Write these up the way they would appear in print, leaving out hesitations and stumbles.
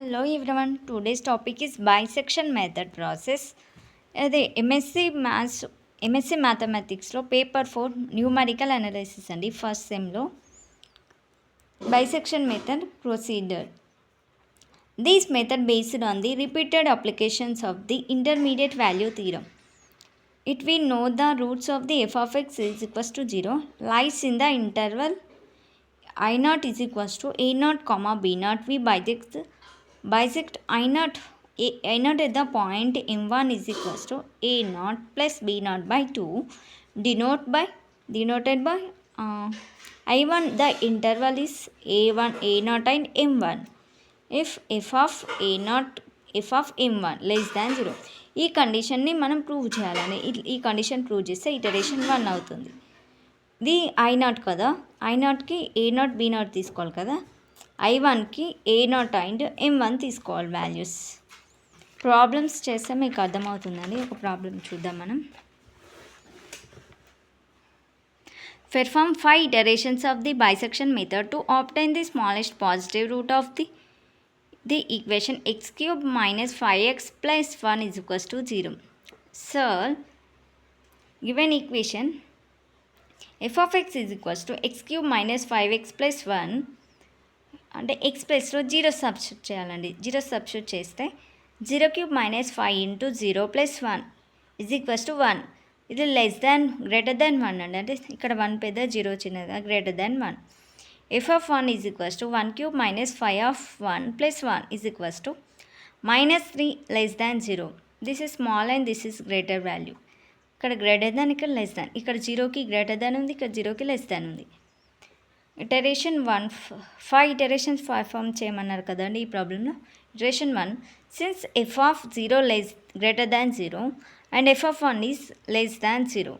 Hello everyone, today's topic is bisection method process. అదే MSc మ్యాథమెటిక్స్లో paper 4 numerical analysis అండి. First సెమ్లో bisection method procedure. This method based on the repeated applications of the intermediate value theorem. It we know the roots of the f of x is equals to 0 lies in the interval I0 is equals to A0 comma B0. We bisect I0 at the point M1 is equals to A0 plus B0 by 2 denoted by I1. The interval is A1, A0 and M1. If f of M1 less than 0. ఈ కండిషన్ని మనం prove చేయాలని, ఈ condition prove చేస్తే iteration 1 అవుతుంది. ఇది I0 కదా, I0కి A0 B0 తీసుకోవాలి కదా, I1కి A0 అండ్ M1 తీసుకోవాలి వాల్యూస్. ప్రాబ్లమ్స్ చేస్తే మీకు అర్థమవుతుందండి. ఒక ప్రాబ్లం చూద్దాం మనం. Perform 5 iterations of the bisection method to obtain the smallest positive root of the equation x cube minus 5x plus 1 is equals to 0. Solve given equation f of x is equals to x cube minus 5x plus 1 అంటే x ప్లస్లో 0 substitute చేయాలండి. 0 substitute చేస్తే 0 cube minus 5 into 0 plus 1 is equals to 1. ఇది less than greater than 1 అండి. అంటే ఇక్కడ 1 పెద్ద 0 చిన్నదా, greater than 1. f of 1 is equals to 1 cube minus 5 of 1 plus 1 is equals to minus 3 less than 0. This is small and this is greater value. ఇక్కడ greater than, ఇక్కడ less than. ఇక్కడ 0కి greater than ఉంది, ఇక్కడ 0కి less than ఉంది. Iteration 1 5 iterations perform చేయమన్నారు కదండి ఈ ప్రాబ్లంలో. Iteration 1 since f of 0 less greater than 0 and f of 1 is less than 0,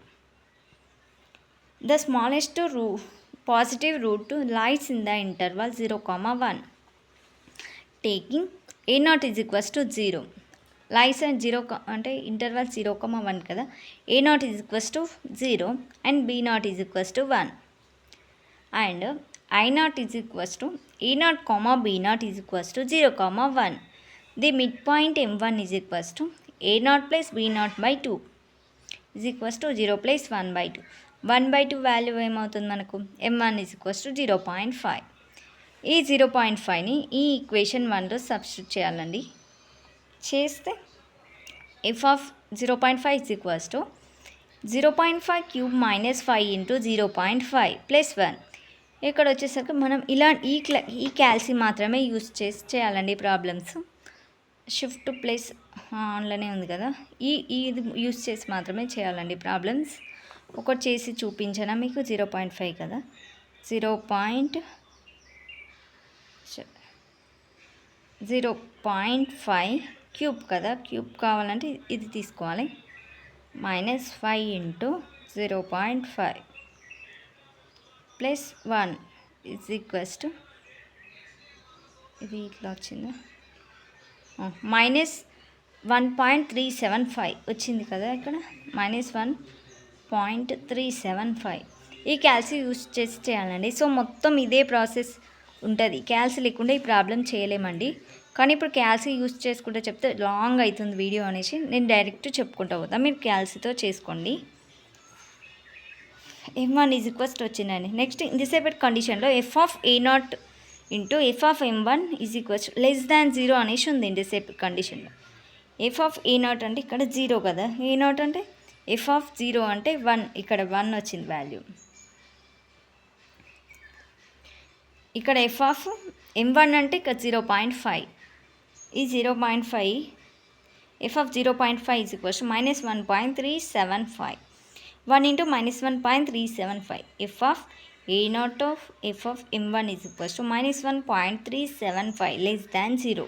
the smallest positive root lies in the interval 0, 1. Taking A0 is equals to 0. Lies at 0 అంటే interval 0, 1 కదా. A0 is equals to 0 and B0 is equals to 1. And I0 is equals to A0 comma B0 is equals to 0, 1. The midpoint M1 is equals to A0 plus B0 by 2 is equals to 0 plus 1 by 2. 1/2 value ఏమవుతుంది మనకు, M1 is equals to 0.5. ఈ 0.5ని ఈ equation 1లో substitute చేయాలండి. చేస్తే f of 0.5 is equals to 0.5 cube minus 5 into 0.5 plus 1. ఇక్కడ వచ్చేసరికి మనం ఇలా ఈ క్యాల్సి మాత్రమే యూస్ చేయాలండి ప్రాబ్లమ్స్. షిఫ్ట్ ప్లస్ ఆన్లోనే ఉంది కదా, ఇది యూస్ చేసి మాత్రమే చేయాలండి ప్రాబ్లమ్స్. ఒకటి చేసి చూపించానా మీకు. 0.5 కదా, 0.5 క్యూబ్ కదా, క్యూబ్ కావాలంటే ఇది తీసుకోవాలి. Minus 5 into 0.5 plus 1 is equals to, ఇది ఇట్లా వచ్చిందా, మైనస్ 1.375 వచ్చింది కదా ఇక్కడ, మైనస్ 1.375. ఈ క్యాల్సి యూస్ చేసి చేయాలండి. సో మొత్తం ఇదే ప్రాసెస్ ఉంటుంది. క్యాల్సి లేకుండా ఈ ప్రాబ్లం చేయలేమండి. కానీ ఇప్పుడు క్యాల్సి యూస్ చేసుకుంటే చెప్తే లాంగ్ అవుతుంది వీడియో అనేసి నేను డైరెక్ట్ చెప్పుకుంటూ పోతా. మీరు క్యాల్సితో చేసుకోండి. M1 ఈజ్ ఈక్వల్స్ టు వచ్చిందండి. నెక్స్ట్ ఇంతసేపటి కండిషన్లో f of A0 into f of M1 is equals less than 0 అనేసి ఉంది ఇంతసేపు కండిషన్లో. f of A0 అంటే ఇక్కడ 0 కదా, A0 అంటే f of 0 అంటే 1, ఇక్కడ 1 వచ్చింది వాల్యూ. ఇక్కడ f of M1 అంటే ఇక్కడ 0.5, ఈ 0.5 f of 0.5 is equals to minus 1.375. 1 into minus 1.375. f of A0 of f of M1 is equals to minus 1.375 less than 0.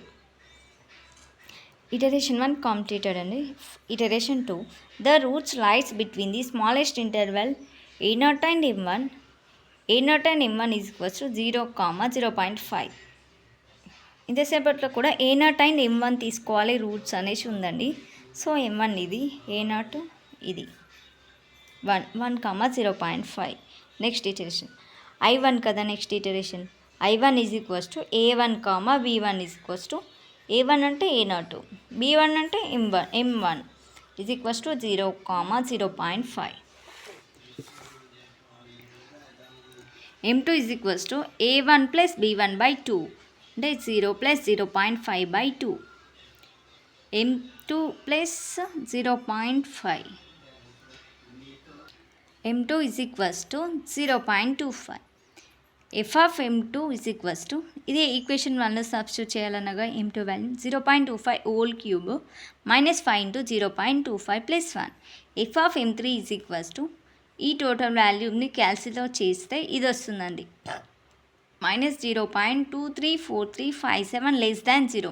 Iteration 1 completed and iteration 2, the roots lies between the smallest interval A0 and M1. A0 and M1 is equals to 0, 0.5. ఇంతసేపట్లో కూడా A0 and M1 తీసుకోవాలి roots అనేసి ఉందండి. So M1 ఇది, A0 ఇది 1, 0.5. Next iteration I1 కదా, next iteration I1 is equals to A1 B1 is equals to A1 అంటే A0, B1 అంటే M1 is equals to 0, 0.5. M2 is equals to A1 plus B1 by 2 అంటే 0 plus 0.5 by 2. M2 plus 0.5. M2 is equals to 0.25. F of M2 is equals to, ఇదే equation 1లో substitute చేయాలనగా M2 value 0.25 whole cube minus 5 into 0.25 plus 1. F of M3 is equals to, ఈ total వాల్యూమ్ని క్యాల్సిలో చేస్తే ఇది వస్తుందండి, minus 0.234357 less than 0.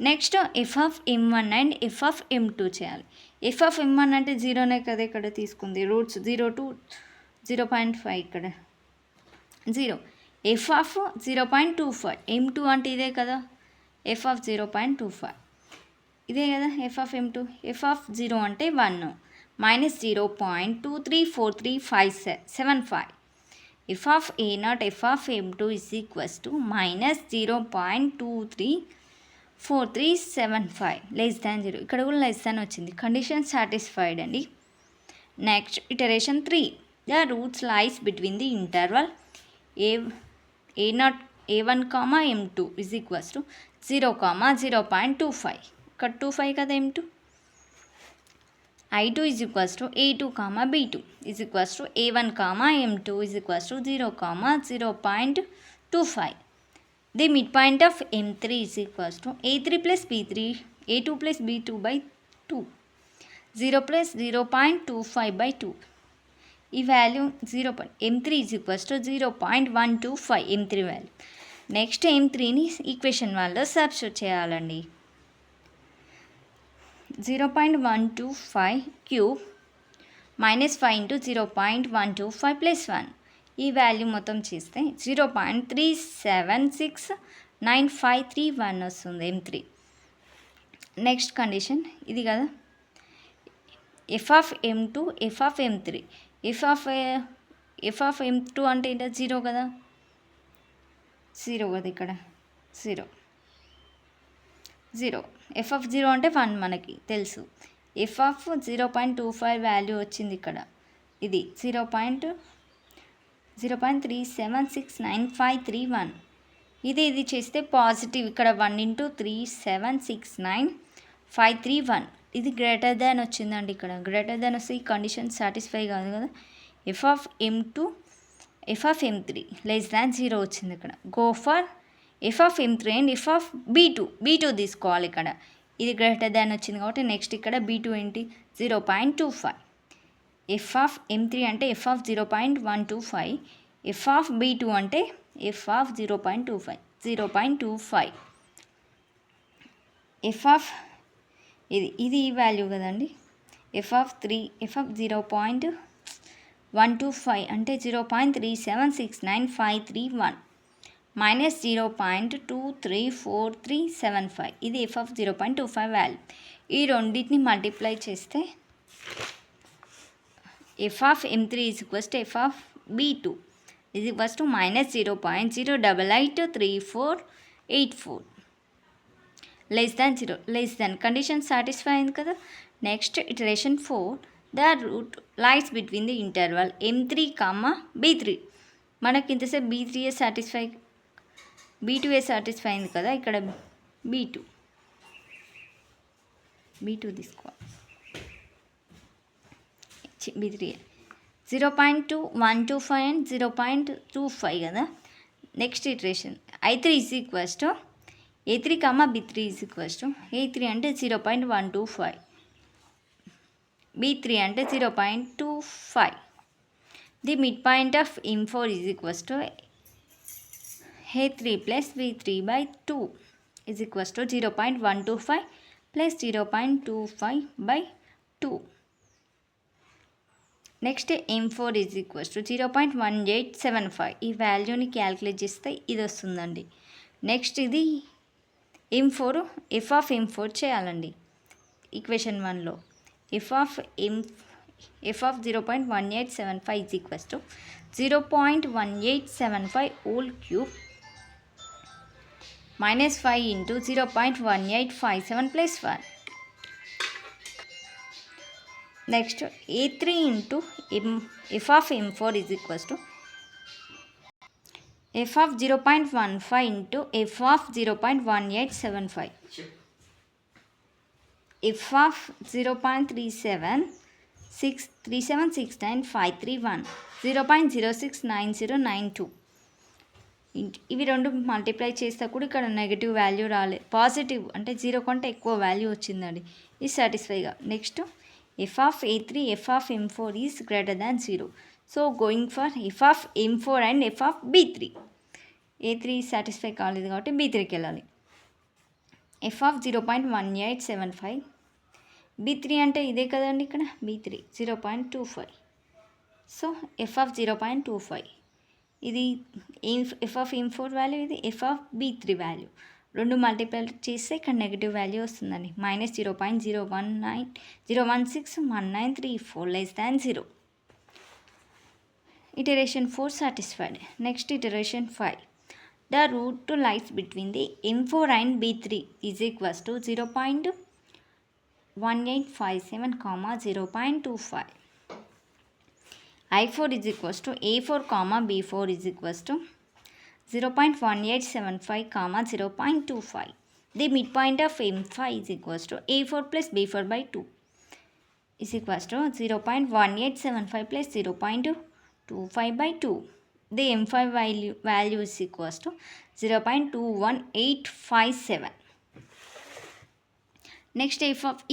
Next F of M1 and F of M2 చేయాలి. F of M1 అంటే 0నే కదా ఇక్కడ తీసుకుంది, రూట్స్ 0 to 0.5 ఇక్కడ 0. ఎఫ్ ఆఫ్ 0.25, M2 అంటే ఇదే కదా, ఎఫ్ ఆఫ్ 0.25 ఇదే కదా F of M2. F of 0 అంటే 1 minus 0.234375. F of A0 F of M2 is equals to minus 0.234375 less than 0. ఇక్కడ కూడా లెస్ దాన్ వచ్చింది, కండిషన్ సాటిస్ఫైడ్ అండి. Next iteration 3, the roots lies between the interval A0 A1, M2 is equals to 0, 0.25. ఇక్కడ 25 కదా M2. I2 is equals to A2, B2 is equals to A1, M2 is equals to 0, 0.25. The midpoint of M3 is equals to A3 plus B3, A2 plus B2 by 2, 0 plus 0.25 by 2. ఈ value 0. M3 is equals to 0.125 M3 వాల్యూ. Next M3ని equation 1లో substitute చేయాలండి. 0.125 cube minus 5 into 0.125 plus 1. ఈ value మొత్తం చేస్తే 0.376953 వస్తుంది M3. Next condition ఇది కదా, F of M2 F of M3. F of M2 అంటే ఏంటో 0 కదా, 0 కదా ఇక్కడ 0. ఎఫ్ ఆఫ్ 0 అంటే 1 మనకి తెలుసు. ఎఫ్ ఆఫ్ 0.25 వాల్యూ వచ్చింది ఇక్కడ, ఇది 0.376953 ఇది చేస్తే పాజిటివ్, ఇక్కడ 1 ఇంటూ 376953 ఇది గ్రేటర్ దాన్ వచ్చిందండి. ఇక్కడ గ్రేటర్ దాన్ వస్తే ఈ కండిషన్ సాటిస్ఫై కాదు కదా. F of M2 F of M3 less than 0 వచ్చింది ఇక్కడ. Go for F of M3 and F of B2 తీసుకోవాలి ఇక్కడ, ఇది గ్రేటర్ దాన్ వచ్చింది కాబట్టి. నెక్స్ట్ ఇక్కడ B2 ఏంటి 0.25. ఎఫ్ ఆఫ్ M3 అంటే F of 0.125, F of B2 అంటే ఎఫ్ ఆఫ్ 0.25. ఎఫ్ ఆఫ్ ఇది ఈ వాల్యూ కదండి, ఎఫ్ ఆఫ్ 0.125 అంటే 0.376953 మైనస్ 0.234375 ఇది ఎఫ్ ఆఫ్ 0.25 వాల్యూ. ఈ రెండింటిని మల్టిప్లై చేస్తే F of M3 is equals to F of B2 is equals to minus 0.0883484 less than 0, less than condition satisfy అయింది కదా. Next iteration 4, the root lies between the interval M3, B3. మనకి ఇంతసేపు B3 satisfy, B2 satisfy అయింది కదా, ఇక్కడ B2 తీసుకోవాలి, B3 0.2125 and 0.25 కదా. Next iteration I3 is equals to A3, B3 is equals to A3 అంటే 0.125, B3 అంటే 0.25. The mid point of M4 is equals to A3 plus B3 by 2 is equals to 0.125 plus 0.25 by 2. Next M4 is equals to 0.1875. ఈ వాల్యూని calculate చేస్తే ఇది వస్తుందండి. Next ఇది M4 F of M4 చేయాలండి equation 1లో. F of 0.1875 is equals to 0.1875 whole cube minus 5 into 0.1857 plus 1. Next, A3 into f of M4 is equals to f of 0.15 into f of 0.1875. F of 0.37695331 0.069092. ఇవి రెండు multiply చేస్తే కూడా ఇక్కడ negative value రాలే, positive అంటే 0 కంటే ఎక్కువ వాల్యూ వచ్చిందండి. ఇది సాటిస్ఫైగా. Next f of A3 f of M4 is greater than 0. So going for f of M4 and f of B3. A3 satisfy కాలేదు కాబట్టి B3కి వెళ్ళాలి. f of 0.1875. B3 అంటే ఇదే కదండి, ఇక్కడ B3 0.25. So f of 0.25. ఇది f of M4 వాల్యూ, ఇది f of B3 value. రెండు మల్టిప్లై చేస్తే ఇక్కడ నెగిటివ్ వాల్యూ వస్తుందండి. -0.0161934 less than 0. Iteration 4 satisfied. Next iteration 5. The root lies between the M4 and B3 is equals to 0.1857, 0.25. I4 is equals to A4, B4 is equals to 0.1875, 0.25. The midpoint of M5 is equals to A4 plus B4 by 2 is equals to 0.1875 plus 0.25 by 2. The M5 value is equals to 0.21857. Next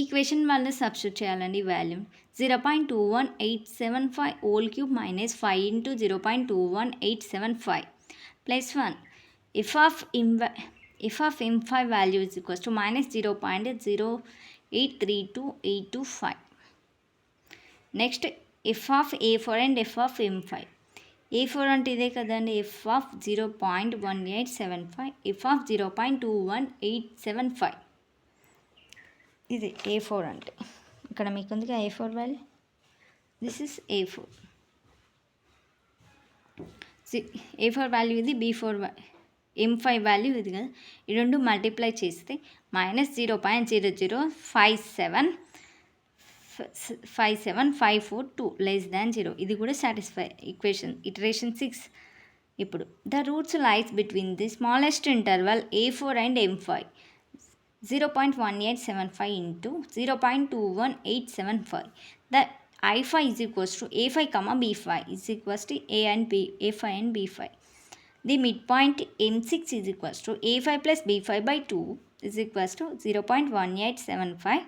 equation వల్ల substitute చేయాలండి value. 0.21875 whole cube minus 5 into 0.21875 plus 1. f of M5 value is equals to -0.0832825. Next f of A4 and f of M5. A4 అంటే ఇదే కదండి, f of 0.1875, f of 0.21875. ఇది A4 అంటే ఇక్కడ మీకు ఉంది A4 value. This is A4. A4 value ఇది, B4 M5 value ఇది కదా. ఈ రెండు మల్టిప్లై చేస్తే -0.005754542 లెస్ దాన్ 0. ఇది కూడా సాటిస్ఫై ఈక్వేషన్. ఇటరేషన్ 6. ఇప్పుడు the roots lies between the smallest interval A4 and M5. 0.1875 into 0.21875. The I5 is equals to A5, B5 is equals to A5 and B5. The midpoint M6 is equals to A5 plus B5 by 2 is equals to 0.1875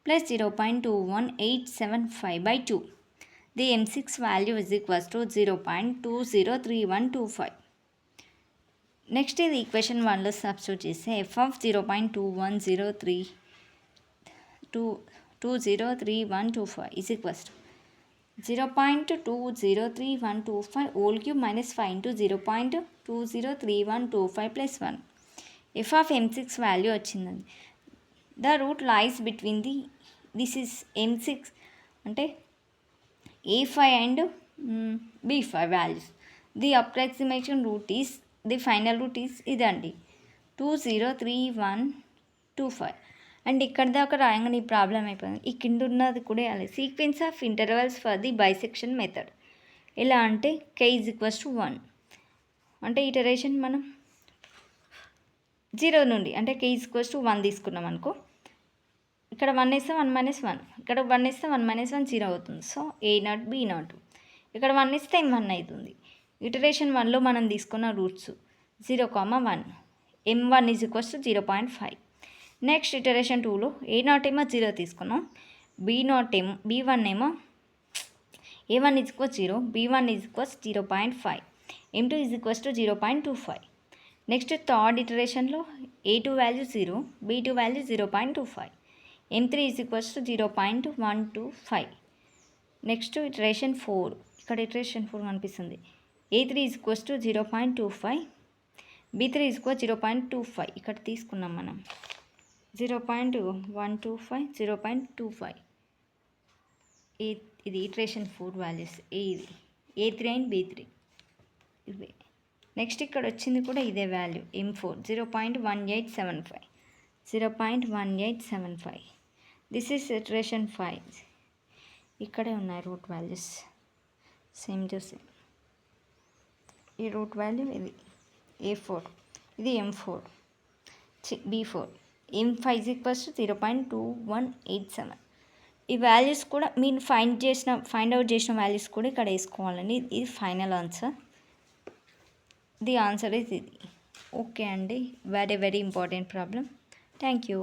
plus 0.21875 by 2. The M6 value is equals to 0.203125. Next ఇది equation 1లో substitute చేస్తే f of 0.2013125 is equals to 0.203125 whole cube minus 5 into 0.203125 plus 1. f of M6 value వచ్చిందండి. The root lies between this is M6 అంటే A5 and B5 values. The approximation root is, the final root is ఇదండి 203125. And ఇక్కడ దాకా రాయంగానే ఈ problem అయిపోయింది. ఈ కింద ఉన్నది కూడా వేయాలి. Sequence of intervals for the bisection method. ఎలా అంటే k ఈజ్ ఈక్వల్స్ టు 1 అంటే ఇటరేషన్ మనం 0 నుండి అంటే k ఈజ్ ఈక్వల్స్ టు 1 తీసుకున్నాం అనుకో. ఇక్కడ 1 వేస్తే 1 మైనస్ 1, ఇక్కడ 1 వేస్తే 1 మైనస్ 1 0 అవుతుంది. So A0 B0. ఇక్కడ 1 ఇస్తే M1 అవుతుంది. ఇటరేషన్ 1లో మనం తీసుకున్న roots 0,1. M1 is equals to 0.5. Next iteration 2లో A0 ఏమో 0 తీసుకున్నాం, B1 ఏమో A1 is equals 0, B1 is equals 0.5, M2 is equals to 0.25. Next third ఇటరేషన్లో A2 value 0, B2 value 0.25, M3 is equals to 0.125. Next iteration 4, ఇక్కడ iteration 4 కనిపిస్తుంది. A3 is equals to 0.25, B3 is equal 0.25. ఇక్కడ తీసుకున్నాం మనం 0.125, 0.25. ఇది iteration 4 values. ఇది A3 and B3 ఇవి. Next ఇక్కడ వచ్చింది కూడా ఇదే value M4 0.1875 0.1875. This is iteration 5. ఇక్కడే ఉన్నాయి root values same to same. ఈ రూట్ వాల్యూ ఇది A4, ఇది M4 B4, M5 0.2187. ఈ వాల్యూస్ కూడా మీరు ఫైండ్ అవుట్ చేసిన వాల్యూస్ కూడా ఇక్కడ వేసుకోవాలండి. ఇది final answer. The answer is ఇది. ఓకే అండి, very important problem. Thank you.